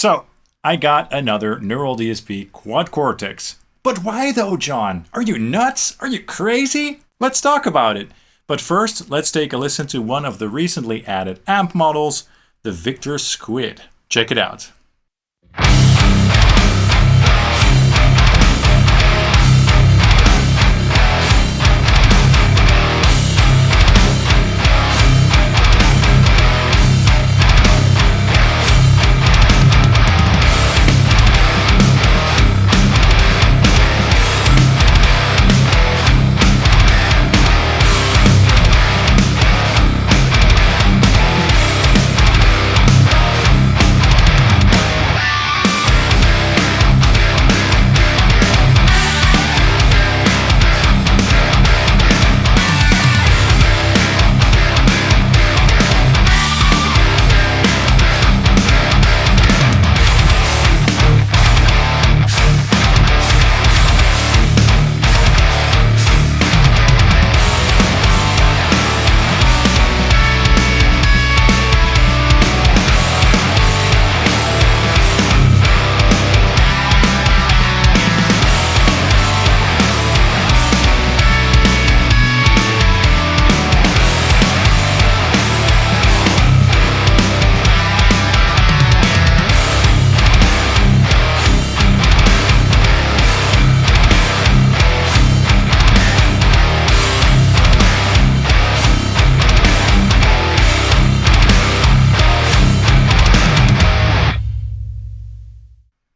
So, I got another Neural DSP Quad Cortex. But why though, John? Are you nuts? Are you crazy? Let's talk about it. But first, let's take a listen to one of the recently added amp models, the Victor Squid. Check it out.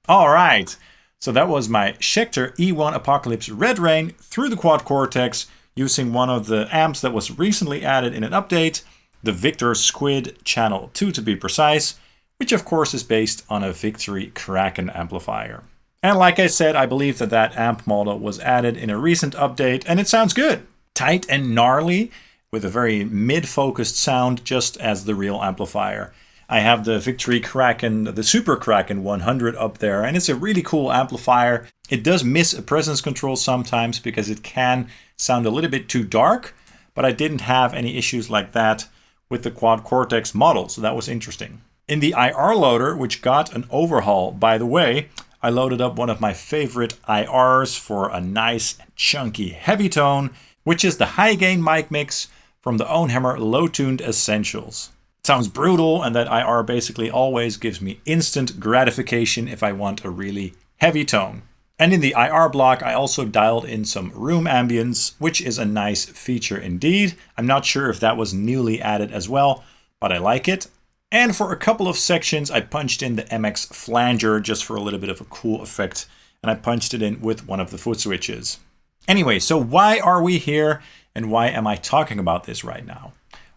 Alright, so that was my Schecter E1 Apocalypse Red rain through the Quad Cortex using one of the amps that was recently added in an update, the Victor Squid Channel 2 to be precise, which of course is based on a Victory Kraken amplifier. And like I said, I believe that that amp model was added in a recent update and it sounds good. Tight and gnarly with a very mid-focused sound just as the real amplifier. I have the Victory Kraken, the Super Kraken 100 up there, and it's a really cool amplifier. It does miss a presence control sometimes because it can sound a little bit too dark, but I didn't have any issues like that with the Quad Cortex model, so that was interesting. In the IR loader, which got an overhaul, by the way, I loaded up one of my favorite IRs for a nice chunky heavy tone, which is the high gain mic mix from the OwnHammer Low Tuned Essentials. It sounds brutal, and that IR basically always gives me instant gratification if I want a really heavy tone. And in the IR block, I also dialed in some room ambience, which is a nice feature indeed. I'm not sure if that was newly added as well, but I like it. And for a couple of sections, I punched in the MX flanger just for a little bit of a cool effect, and I punched it in with one of the foot switches. Anyway, so why are we here, and why am I talking about this right now?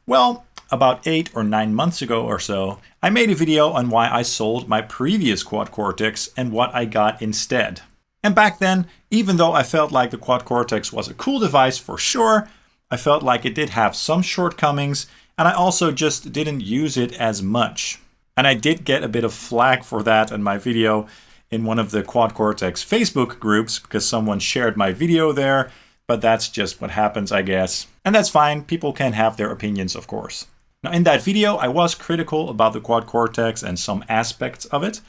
Well, about 8 or 9 months ago or so, I made a video on why I sold my previous Quad Cortex and what I got instead. And back then, even though I felt like the Quad Cortex was a cool device for sure, I felt like it did have some shortcomings, and I also just didn't use it as much. And I did get a bit of flack for that in my video in one of the Quad Cortex Facebook groups because someone shared my video there, but that's just what happens, I guess. And that's fine, people can have their opinions, of course. Now, in that video, I was critical about the Quad Cortex and some aspects of it.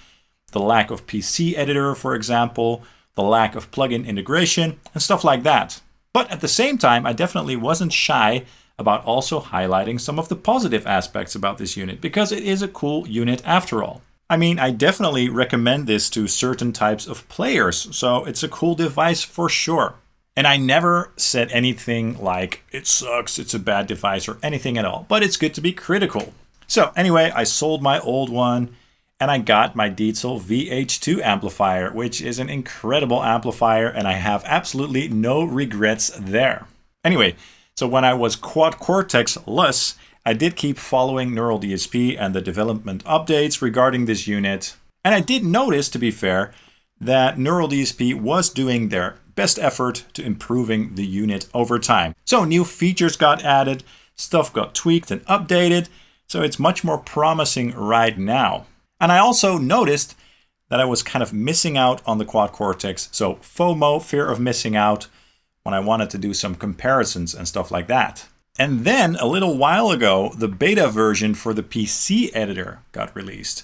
The lack of PC editor, for example, the lack of plugin integration, and stuff like that. But at the same time, I definitely wasn't shy about also highlighting some of the positive aspects about this unit, because it is a cool unit after all. I mean, I definitely recommend this to certain types of players, so it's a cool device for sure. And I never said anything like, it sucks, it's a bad device, or anything at all. But it's good to be critical. So anyway, I sold my old one, and I got my Dietzel VH2 amplifier, which is an incredible amplifier, and I have absolutely no regrets there. Anyway, so when I was Quad Cortex-less, I did keep following Neural DSP and the development updates regarding this unit. And I did notice, to be fair, that Neural DSP was doing their best effort to improving the unit over time. So new features got added, stuff got tweaked and updated, so it's much more promising right now. And I also noticed that I was kind of missing out on the Quad Cortex, so FOMO, fear of missing out, when I wanted to do some comparisons and stuff like that. And then a little while ago, the beta version for the PC editor got released.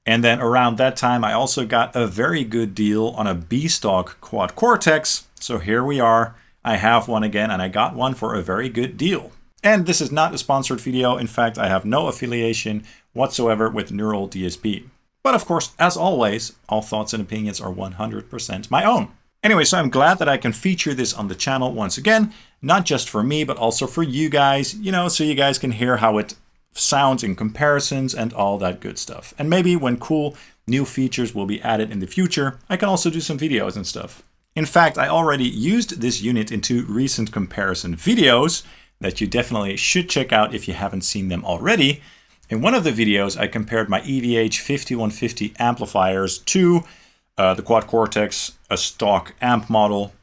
And then around that time, I also got a very good deal on a B-stock Quad Cortex. So here we are. I have one again, and I got one for a very good deal. And this is not a sponsored video. In fact, I have no affiliation whatsoever with Neural DSP. But of course, as always, all thoughts and opinions are 100% my own. Anyway, so I'm glad that I can feature this on the channel once again, not just for me, but also for you guys, so you guys can hear how it sounds in comparisons and all that good stuff. And maybe when cool new features will be added in the future, I can also do some videos and stuff. In fact, I already used this unit in 2 recent comparison videos that you definitely should check out if you haven't seen them already. In one of the videos, I compared my EVH 5150 amplifiers to the Quad Cortex, a stock amp model,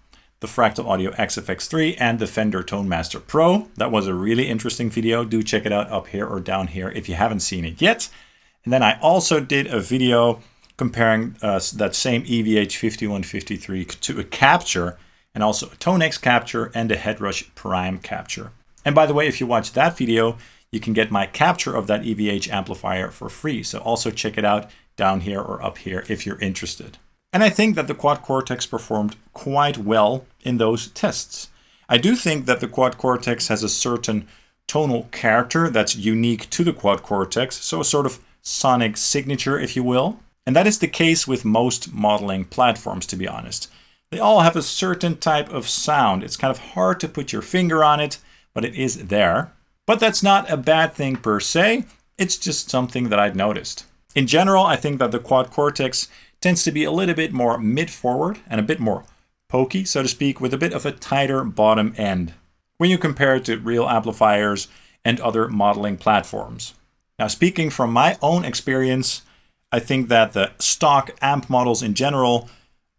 the Fractal Audio XFX3, and the Fender Tone Master Pro. That was a really interesting video. Do check it out up here or down here if you haven't seen it yet. And then I also did a video comparing that same EVH 5153 to a capture, and also a Tonex capture and a Headrush Prime capture. And by the way, if you watch that video, you can get my capture of that EVH amplifier for free. So also check it out down here or up here if you're interested. And I think that the Quad Cortex performed quite well in those tests. I do think that the Quad Cortex has a certain tonal character that's unique to the Quad Cortex, so a sort of sonic signature, if you will. And that is the case with most modeling platforms, to be honest. They all have a certain type of sound. It's kind of hard to put your finger on it, but it is there. But that's not a bad thing per se. It's just something that I'd noticed. In general, I think that the Quad Cortex tends to be a little bit more mid-forward and a bit more pokey, so to speak, with a bit of a tighter bottom end when you compare it to real amplifiers and other modeling platforms. Now, speaking from my own experience, I think that the stock amp models in general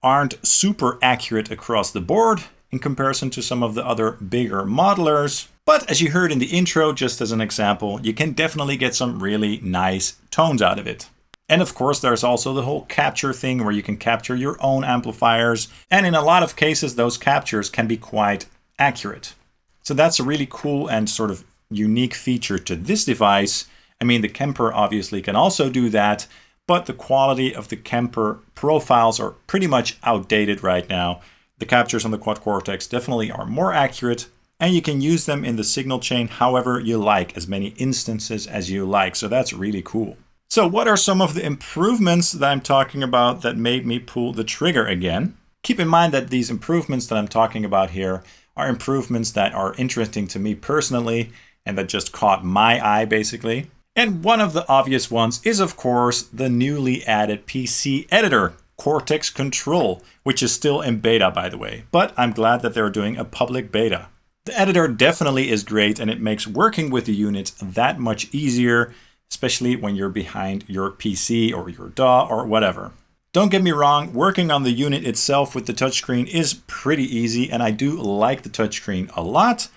aren't super accurate across the board in comparison to some of the other bigger modelers. But as you heard in the intro, just as an example, you can definitely get some really nice tones out of it. And of course, there's also the whole capture thing where you can capture your own amplifiers. And in a lot of cases, those captures can be quite accurate. So that's a really cool and sort of unique feature to this device. I mean, the Kemper obviously can also do that, but the quality of the Kemper profiles are pretty much outdated right now. The captures on the Quad Cortex definitely are more accurate, and you can use them in the signal chain however you like, as many instances as you like. So that's really cool. So what are some of the improvements that I'm talking about that made me pull the trigger again? Keep in mind that these improvements that I'm talking about here are improvements that are interesting to me personally and that just caught my eye basically. And one of the obvious ones is of course the newly added PC editor, Cortex Control, which is still in beta by the way, but I'm glad that they're doing a public beta. The editor definitely is great and it makes working with the unit that much easier, especially when you're behind your PC or your DAW or whatever. Don't get me wrong, working on the unit itself with the touchscreen is pretty easy, and I do like the touchscreen a lot,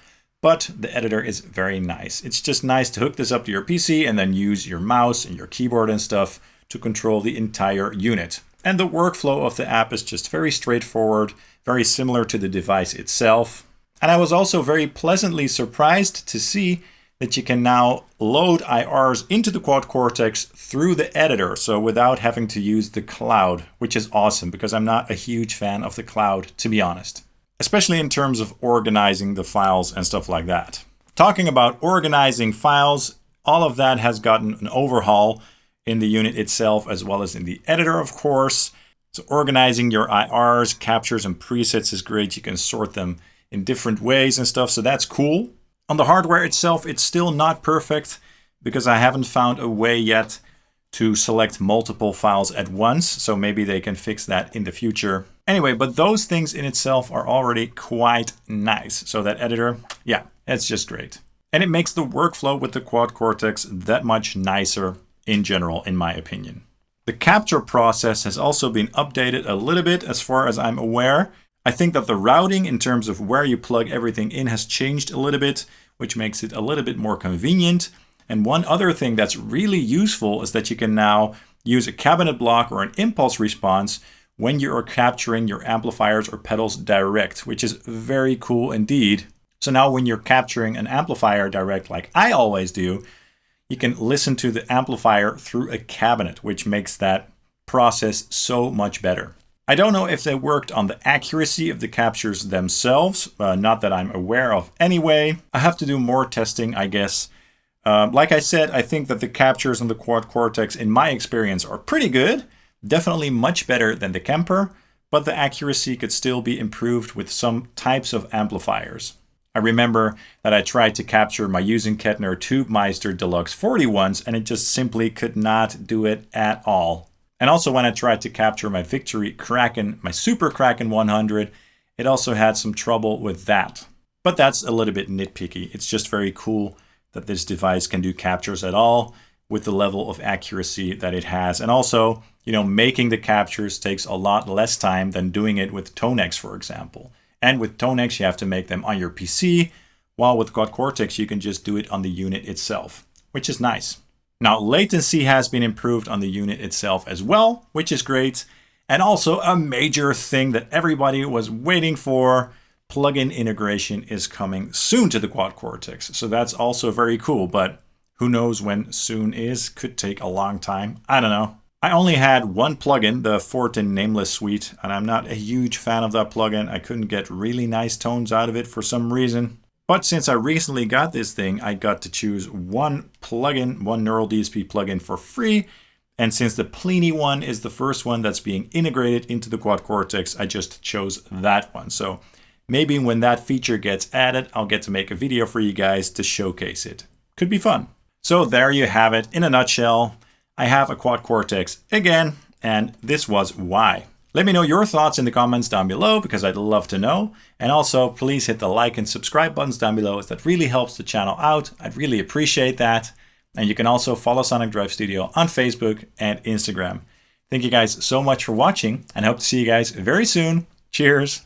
but the editor is very nice. It's just nice to hook this up to your PC and then use your mouse and your keyboard and stuff to control the entire unit. And the workflow of the app is just very straightforward, very similar to the device itself. And I was also very pleasantly surprised to see that you can now load IRs into the Quad Cortex through the editor, so without having to use the cloud, which is awesome because I'm not a huge fan of the cloud, to be honest, especially in terms of organizing the files and stuff like that. Talking about organizing files, all of that has gotten an overhaul in the unit itself as well as in the editor, of course. So organizing your IRs, captures, and presets is great. You can sort them in different ways and stuff, so that's cool. On the hardware itself, it's still not perfect because I haven't found a way yet to select multiple files at once. So maybe they can fix that in the future. Anyway, but those things in itself are already quite nice. So that editor, yeah, it's just great. And it makes the workflow with the Quad Cortex that much nicer in general, in my opinion. The capture process has also been updated a little bit as far as I'm aware. I think that the routing in terms of where you plug everything in has changed a little bit, which makes it a little bit more convenient. And one other thing that's really useful is that you can now use a cabinet block or an impulse response when you are capturing your amplifiers or pedals direct, which is very cool indeed. So now when you're capturing an amplifier direct like I always do, you can listen to the amplifier through a cabinet, which makes that process so much better. I don't know if they worked on the accuracy of the captures themselves, not that I'm aware of anyway. I have to do more testing, I guess. Like I said, I think that the captures on the Quad Cortex, in my experience, are pretty good. Definitely much better than the Kemper, but the accuracy could still be improved with some types of amplifiers. I remember that I tried to capture my using Kettner Tubemeister Deluxe 41s, and it just simply could not do it at all. And also when I tried to capture my Victory Kraken, my Super Kraken 100, it also had some trouble with that. But that's a little bit nitpicky. It's just very cool that this device can do captures at all with the level of accuracy that it has. And also, making the captures takes a lot less time than doing it with Tonex, for example. And with Tonex, you have to make them on your PC, while with Quad Cortex, you can just do it on the unit itself, which is nice. Now, latency has been improved on the unit itself as well, which is great. And also a major thing that everybody was waiting for, plugin integration is coming soon to the Quad Cortex. So that's also very cool, but who knows when soon is? Could take a long time. I don't know. I only had one plugin, the Fortin Nameless Suite, and I'm not a huge fan of that plugin. I couldn't get really nice tones out of it for some reason. But since I recently got this thing, I got to choose one plugin, one Neural DSP plugin for free. And since the Pliny one is the first one that's being integrated into the Quad Cortex, I just chose that one. So maybe when that feature gets added, I'll get to make a video for you guys to showcase it. Could be fun. So there you have it in a nutshell. I have a Quad Cortex again, and this was why. Let me know your thoughts in the comments down below, because I'd love to know. And also, please hit the like and subscribe buttons down below, as that really helps the channel out. I'd really appreciate that. And you can also follow Sonic Drive Studio on Facebook and Instagram. Thank you guys so much for watching, and hope to see you guys very soon. Cheers!